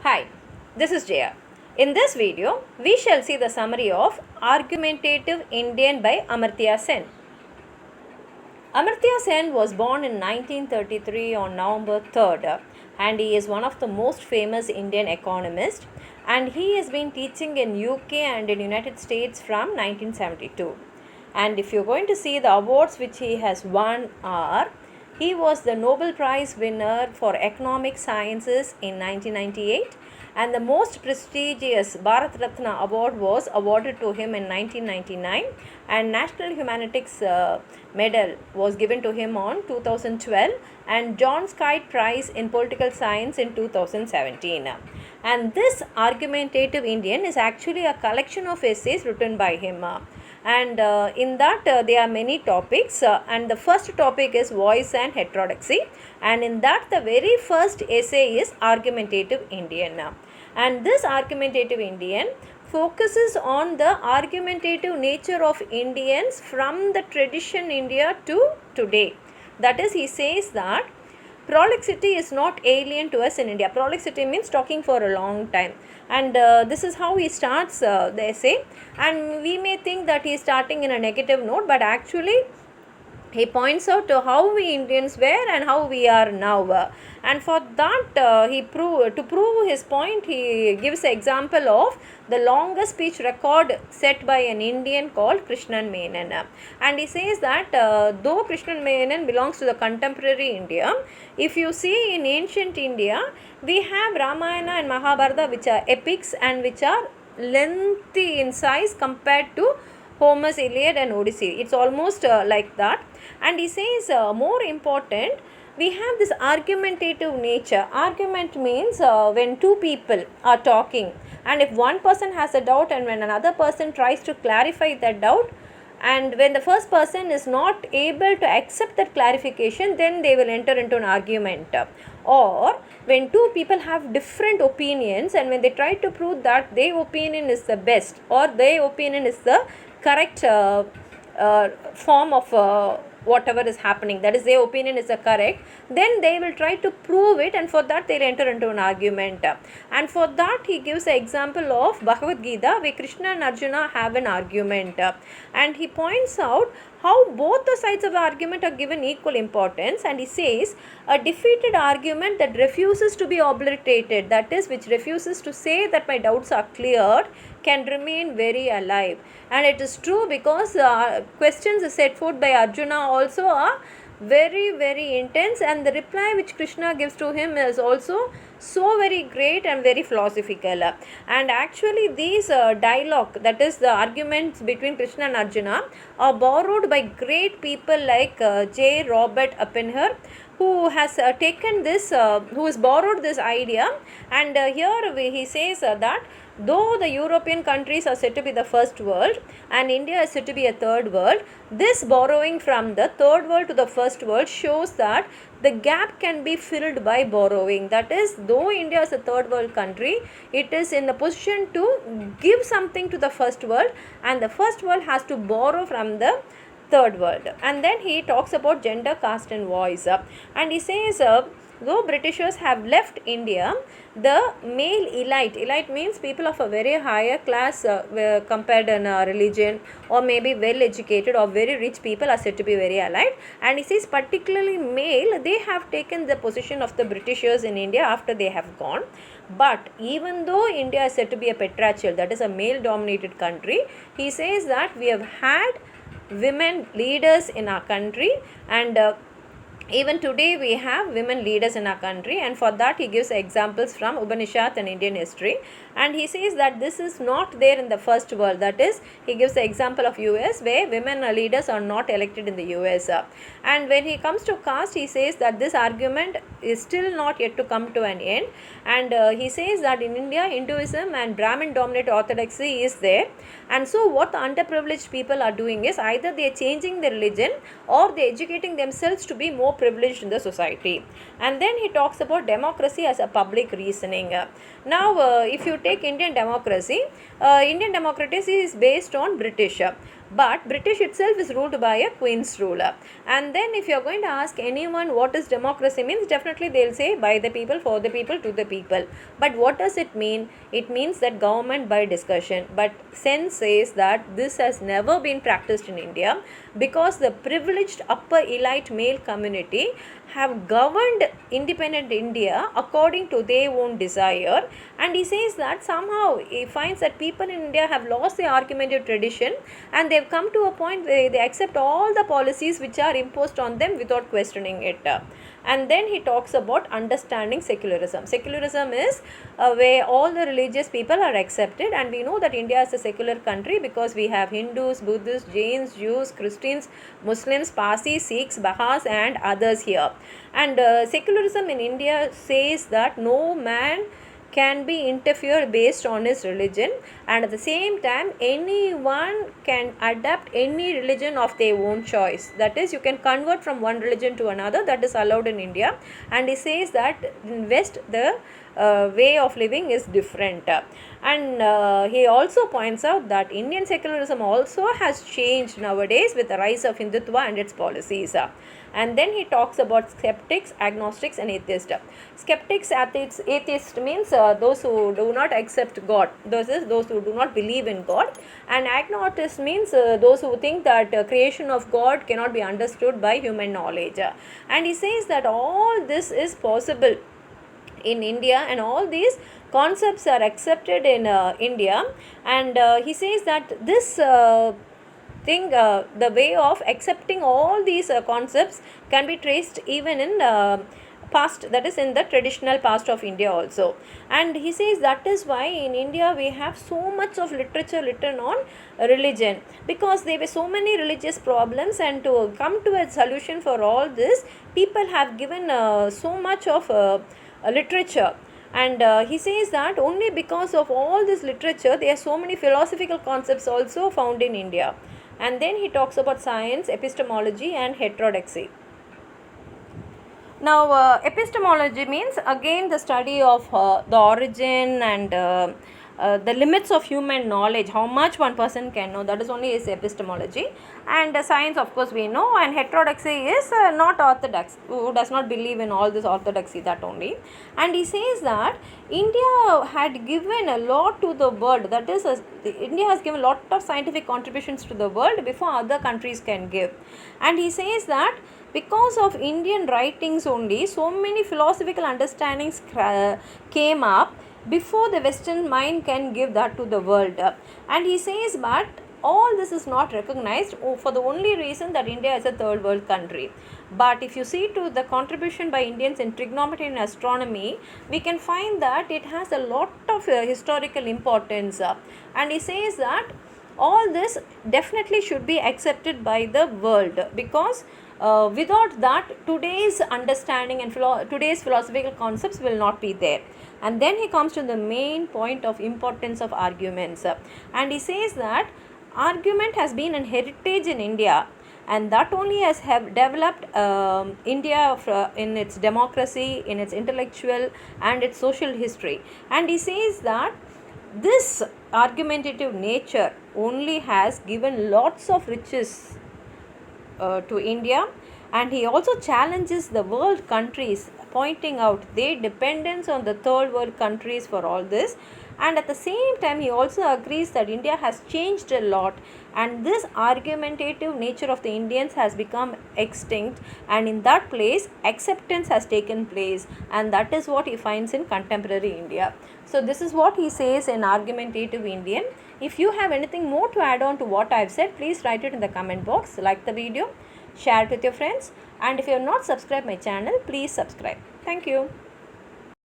Hi, this is Jaya. In this video, we shall see the summary of Argumentative Indian by Amartya Sen. Amartya Sen was born in 1933 on November 3rd and he is one of the most famous Indian economists, and he has been teaching in UK and in United States from 1972. And if you're going to see the awards which he has won are, he was the Nobel Prize winner for Economic Sciences in 1998, and the most prestigious Bharat Ratna award was awarded to him in 1999, and National Humanities Medal was given to him on 2012, and John Skite Prize in Political Science in 2017. And this Argumentative Indian is actually a collection of essays written by him. And in that there are many topics, and the first topic is voice and heterodoxy, and in that the very first essay is Argumentative Indian. And this Argumentative Indian focuses on the argumentative nature of Indians from the tradition India to today. That is, he says that prolixity is not alien to us in India. Prolixity means talking for a long time, and this is how he starts the essay. And we may think that he is starting in a negative note, but actually he points out to how we Indians were and how we are now. And for that, to prove his point, he gives an example of the longest speech record set by an Indian called Krishnan Menon. And he says that though Krishnan Menon belongs to the contemporary India, if you see in ancient India, we have Ramayana and Mahabharata, which are epics and which are lengthy in size compared to Homer's Iliad and Odyssey. It's almost like that. And he says more important, we have this argumentative nature. Argument means when two people are talking, and if one person has a doubt and when another person tries to clarify that doubt, and when the first person is not able to accept that clarification, then they will enter into an argument. Or when two people have different opinions and when they try to prove that their opinion is the best or their opinion is the correct form of whatever is happening, that is, their opinion is the correct, then they will try to prove it, and for that they will enter into an argument. And for that he gives an example of Bhagavad Gita, where Krishna and Arjuna have an argument, and he points out how both the sides of the argument are given equal importance. And he says a defeated argument that refuses to be obliterated, that is, which refuses to say that my doubts are cleared, can remain very alive. And it is true, because questions set forth by Arjuna also are very, very intense, and the reply which Krishna gives to him is also so very great and very philosophical. And actually these dialogue, that is the arguments between Krishna and Arjuna, are borrowed by great people like J. Robert Oppenheimer, who has taken this, who has borrowed this idea. And here he says that though the European countries are said to be the first world and India is said to be a third world, this borrowing from the third world to the first world shows that the gap can be filled by borrowing. That is, though India is a third world country, it is in the position to give something to the first world, and the first world has to borrow from the third world. And then he talks about gender, caste and voice, and he says though Britishers have left India, the male elite means people of a very higher class compared in religion, or maybe well educated or very rich people are said to be very elite. And he says particularly male, they have taken the position of the Britishers in India after they have gone. But even though India is said to be a patriarchal, that is a male dominated country, he says that we have had women leaders in our country, and even today we have women leaders in our country. And for that he gives examples from Upanishad and Indian history. And he says that this is not there in the first world. That is, he gives the example of US, where women leaders are not elected in the US. And when he comes to caste, he says that this argument is still not yet to come to an end. And he says that in India, Hinduism and Brahmin dominated orthodoxy is there. And so what the underprivileged people are doing is either they are changing their religion or they are educating themselves to be more privileged in the society. And then he talks about democracy as a public reasoning. Now if you take Indian democracy is based on British. but British itself is ruled by a queen's ruler. And then if you are going to ask anyone what is democracy means, definitely they will say by the people, for the people, to the people. But what does it mean? It means that government by discussion. But Sen says that this has never been practiced in India, because the privileged upper elite male community have governed independent India according to their own desire. And he says that somehow he finds that people in India have lost their argumentative tradition, and they've come to a point where they accept all the policies which are imposed on them without questioning it. And then he talks about understanding secularism. Secularism is where all the religious people are accepted, and we know that India is a secular country because we have Hindus, Buddhists, Jains, Jews, Christians, Muslims, Parsis, Sikhs, Bahas and others here. And secularism in India says that no man can be interfered based on his religion, and at the same time anyone can adapt any religion of their own choice. That is, you can convert from one religion to another, that is allowed in India. And he says that in West the way of living is different. And he also points out that Indian secularism also has changed nowadays with the rise of Hindutva and its policies. And then he talks about skeptics, agnostics and atheists. Skeptics, atheists means those who do not accept God, those who do not believe in God. And agnostics means those who think that creation of God cannot be understood by human knowledge. And he says that all this is possible in India, and all these concepts are accepted in India. And he says that this the way of accepting all these concepts can be traced even in past, that is in the traditional past of India also. And he says that is why in India we have so much of literature written on religion, because there were so many religious problems, and to come to a solution for all this, people have given so much of literature. And he says that only because of all this literature there are so many philosophical concepts also found in India. And then he talks about science, epistemology and heterodoxy. Now epistemology means again the study of the origin and the limits of human knowledge, how much one person can know, that is only is epistemology. And science, of course, we know. And heterodoxy is not orthodox, who does not believe in all this orthodoxy, that only. And he says that India had given a lot to the world, that is India has given a lot of scientific contributions to the world before other countries can give. And he says that because of Indian writings only, so many philosophical understandings came up before the Western mind can give that to the world. And he says, but all this is not recognized for the only reason that India is a third world country. But if you see to the contribution by Indians in trigonometry and astronomy, we can find that it has a lot of historical importance. And he says that all this definitely should be accepted by the world, because without that today's understanding and today's philosophical concepts will not be there. And then he comes to the main point of importance of arguments, and he says that argument has been an heritage in India, and that only has have developed India in its democracy, in its intellectual and its social history. And he says that this argumentative nature only has given lots of riches to India. And he also challenges the world countries, pointing out their dependence on the third world countries for all this. And at the same time he also agrees that India has changed a lot, and this argumentative nature of the Indians has become extinct, and in that place acceptance has taken place, and that is what he finds in contemporary India. So this is what he says in Argumentative Indian. If you have anything more to add on to what I have said, please write it in the comment box. Like the video, share it with your friends, and if you have not subscribed my channel, please subscribe. Thank you.